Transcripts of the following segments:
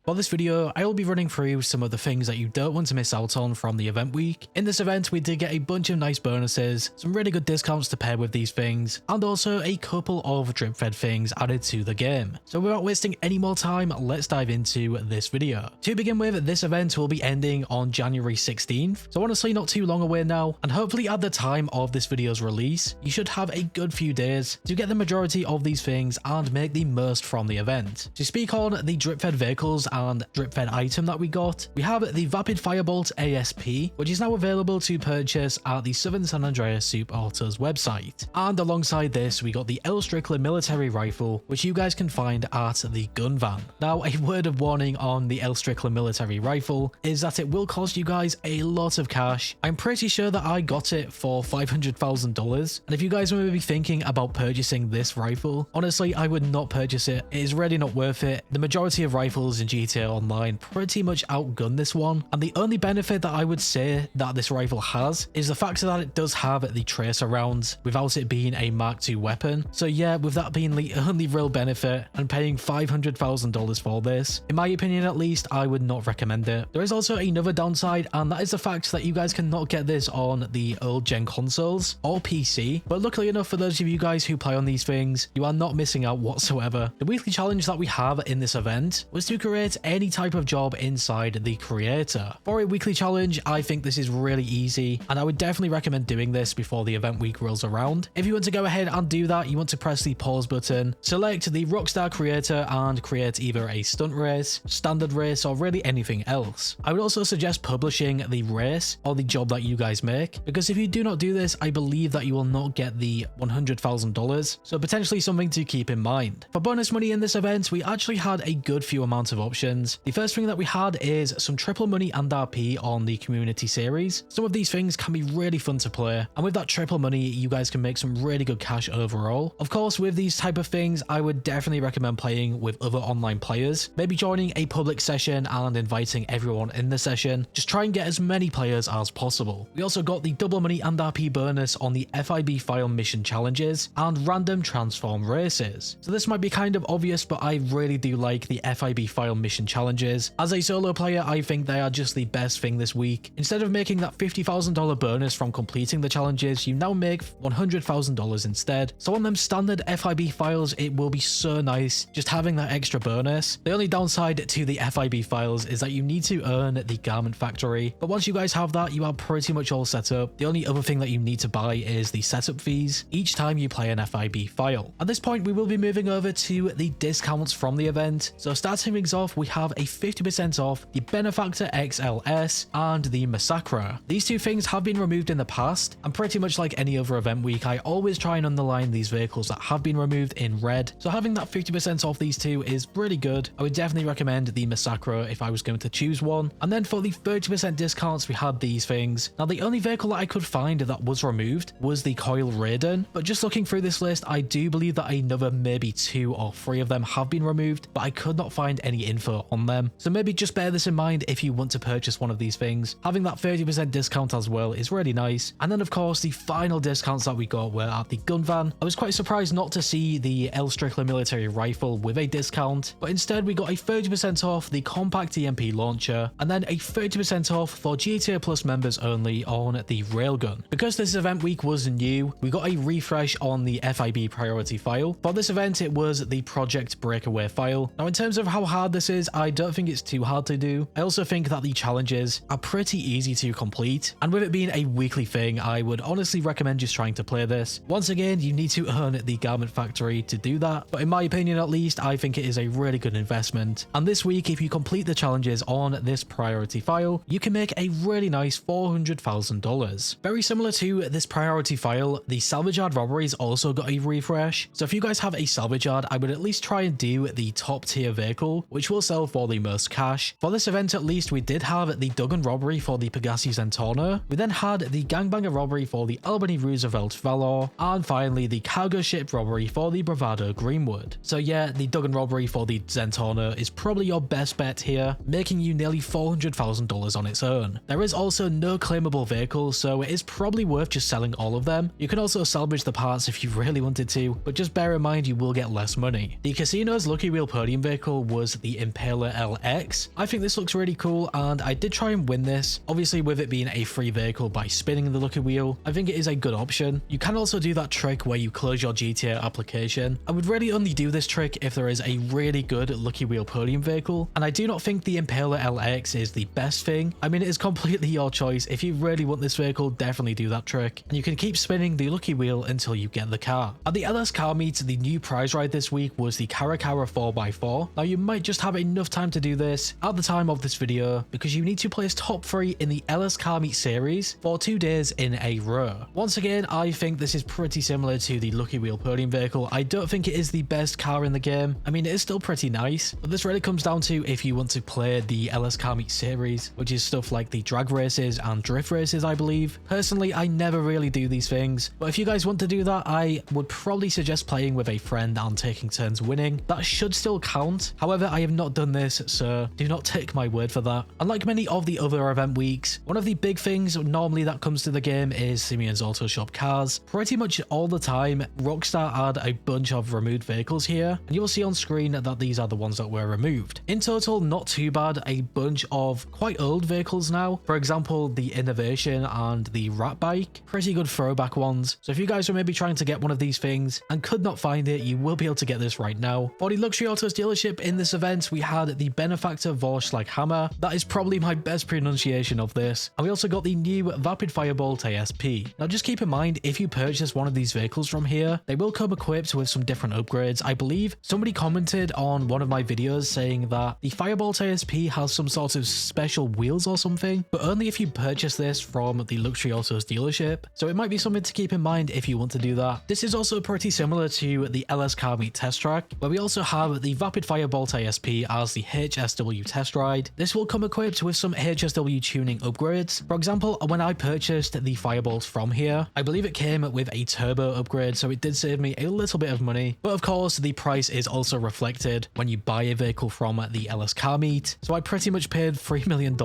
For this video, I will be running through some of the things that you don't want to miss out on from the event week. In this event, we did get a bunch of nice bonuses, some really good discounts to pair with these things, and also a couple of drip fed things added to the game. So without wasting any more time, let's dive into this video. To begin with, this event will be ending on January 16th, so honestly not too long away now, and hopefully at the time of this video's release, you should have a good few days to get the majority of these things and make the most from the event. To speak on the drip fed vehicles and drip fed item that we got, we have the Vapid Firebolt ASP, which is now available to purchase at the Southern San Andreas Soup Autos website. And alongside this, we got the L. Strickler military rifle, which you guys can find at the gun van. Now, a word of warning on the L. Strickler military rifle is that it will cost you guys a lot of cash. I'm pretty sure that I got it for $500,000, and if you guys were maybe thinking about purchasing this rifle, honestly, I would not purchase it. It is really not worth it. The majority of rifles in GTA Online pretty much outgun this one, and the only benefit that I would say that this rifle has is the fact that it does have the tracer rounds without it being a Mark II weapon. So yeah, with that being the only real benefit and paying $500,000 for this, in my opinion at least, I would not recommend it. There is also another downside, and that is the fact that you guys cannot get this on the old gen consoles or PC, but luckily enough for those of you guys who play on these things, you are not missing out whatsoever. The weekly challenge that we have in this event was to create any type of job inside the creator. For a weekly challenge, I think this is really easy, and I would definitely recommend doing this before the event week rolls around. If you want to go ahead and do that, you want to press the pause button, select the Rockstar creator and create either a stunt race, standard race, or really anything else. I would also suggest publishing the race or the job that you guys make, because if you do not do this, I believe that you will not get the $100,000, so potentially something to keep in mind. For bonus money in this event, we actually had a good few amount of options. The first thing that we had is some triple money and RP on the community series. Some of these things can be really fun to play, and with that triple money, you guys can make some really good cash overall. Of course, with these type of things, I would definitely recommend playing with other online players, maybe joining a public session and inviting everyone in the session. Just try and get as many players as possible. We also got the double money and RP bonus on the FIB File mission challenges and random transform races. So this might be kind of obvious, but I really do like the FIB File mission challenges. As a solo player, I think they are just the best thing this week. Instead of making that $50,000 bonus from completing the challenges, you now make $100,000 instead. So on them standard FIB files, it will be so nice just having that extra bonus. The only downside to the FIB files is that you need to earn the garment factory, but once you guys have that, you are pretty much all set up. The only other thing that you need to buy is the setup fees each time you play an FIB file. At this point, we will be moving over to the discounts from the event. So starting things off, we have a 50% off the Benefactor XLS and the Massacre. These two things have been removed in the past, and pretty much like any other event week, I always try and underline these vehicles that have been removed in red. So having that 50% off these two is really good. I would definitely recommend the Massacre if I was going to choose one. And then for the 30% discounts, we had these things. Now the only vehicle that I could find that was removed was the Coil Raiden, but just looking through this list, I do believe that another maybe 2 or 3 of them have been removed, but I could not find any info on them. So maybe just bear this in mind if you want to purchase one of these things. Having that 30% discount as well is really nice. And then of course, the final discounts that we got were at the gun van. I was quite surprised not to see the L. Strickler military rifle with a discount, but instead we got a 30% off the compact EMP launcher, and then a 30% off for GTA Plus members only on the railgun. Because this event week was new, we got a refresh on the FIB Priority File. For this event, it was the Project Breakaway file. Now in terms of how hard this is, I don't think it's too hard to do. I also think that the challenges are pretty easy to complete, and with it being a weekly thing, I would honestly recommend just trying to play this. Once again, you need to earn the garment factory to do that, but in my opinion at least, I think it is a really good investment. And this week, if you complete the challenges on this priority file, you can make a really nice $400,000. Very similar to this priority file, the Salvage Yard Robberies also got a refresh. So if you guys have a Salvage Yard, I would at least try and do the top tier vehicle, which will sell for the most cash. For this event at least, we did have the Duggan Robbery for the Pegassi Zentorno. We then had the Gangbanger Robbery for the Albany Roosevelt Valor, and finally the Cargo Ship Robbery for the Bravado Greenwood. So yeah, the Duggan Robbery for the Zentorno is probably your best bet here, making you nearly $400,000 on its own. There is also no claimable vehicles, so it is probably worth just selling all of them. You can also salvage the parts if you really wanted to, but just bear in mind you will get less money. The Casino's Lucky Wheel Podium vehicle was the Impaler LX. I think this looks really cool, and I did try and win this. Obviously, with it being a free vehicle by spinning the lucky wheel, I think it is a good option. You can also do that trick where you close your GTA application. I would really only do this trick if there is a really good lucky wheel podium vehicle, and I do not think the Impaler LX is the best thing. I mean, it is completely your choice. If you really want this vehicle, definitely do that trick, and you can keep spinning the lucky wheel until you get the car. At the LS car meet, the new prize ride this week was the Caracara 4x4. Now, you might just have enough time to do this at the time of this video, because you need to place top 3 in the LS car meet series for 2 days in a row. Once again, I think this is pretty similar to the lucky wheel podium vehicle. I don't think it is the best car in the game. I mean, it is still pretty nice, but this really comes down to if you want to play the LS car meet series, which is stuff like the drag races and drift races, I believe. Personally, I never really do these things, but if you guys want to do that, I would probably suggest playing with a friend and taking turns winning. That should still count. However, I have not done this, so do not take my word for that. Unlike many of the other event weeks, one of the big things normally that comes to the game is Simeone's Autoshop cars. Pretty much all the time, Rockstar add a bunch of removed vehicles here, and you will see on screen that these are the ones that were removed. In total, not too bad, a bunch of quite old vehicles now. For example, the Innovation and the Rat Bike, pretty good throwback ones. So if you guys are maybe trying to get one of these things and could not find it, you will be able to get this right now. For the Luxury Autos dealership in this event, we had the Benefactor Vorschlag Hammer. That is probably my best pronunciation of this. And we also got the new Vapid Firebolt ASP. Now just keep in mind, if you purchase one of these vehicles from here, they will come equipped with some different upgrades. I believe somebody commented on one of my videos saying that the Firebolt ASP has some sort of special wheels or something, but only if you purchase this from the Luxury Autos dealership. So it might be something to keep in mind if you want to do that. This is also pretty similar to the LS Car Meet test track, where we also have the Vapid Firebolt ASP as the HSW test ride. This will come equipped with some HSW tuning upgrades. For example, when I purchased the Firebolt from here, I believe it came with a turbo upgrade, so it did save me a little bit of money. But of course, the price is also reflected when you buy a vehicle from the LS Car Meet. So I pretty much paid $3 million.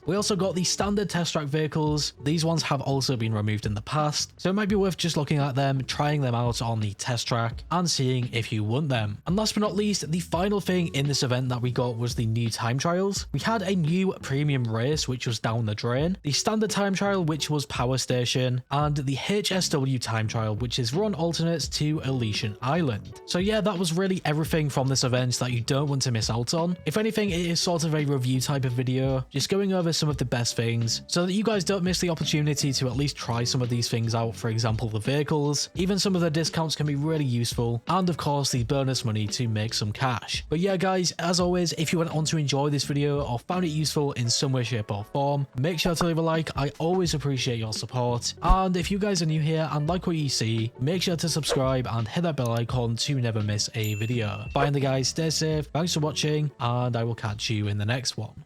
We also got the standard test track vehicles. These ones have also been removed in the past, so it might be worth just looking at them, trying them out on the test track, and seeing if you want them. And last but not least, the final thing in this event that we got was the new time trials. We had a new premium race, which was down the drain, the standard time trial, which was Power Station, and the HSW time trial, which is run alternates to Elysian Island. So yeah, that was really everything from this event that you don't want to miss out on. If anything, it is sort of a review type of video, just going over some of the best things so that you guys don't miss the opportunity to at least try some of these things out. For example, the vehicles, even some of the discounts can be really useful, and of course the bonus money to make some cash. But yeah guys, as always, if you went on to enjoy this video or found it useful in some way, shape or form, make sure to leave a like. I always appreciate your support, and if you guys are new here and like what you see, make sure to subscribe and hit that bell icon to never miss a video. Finally guys, stay safe, thanks for watching, and I will catch you in the next one.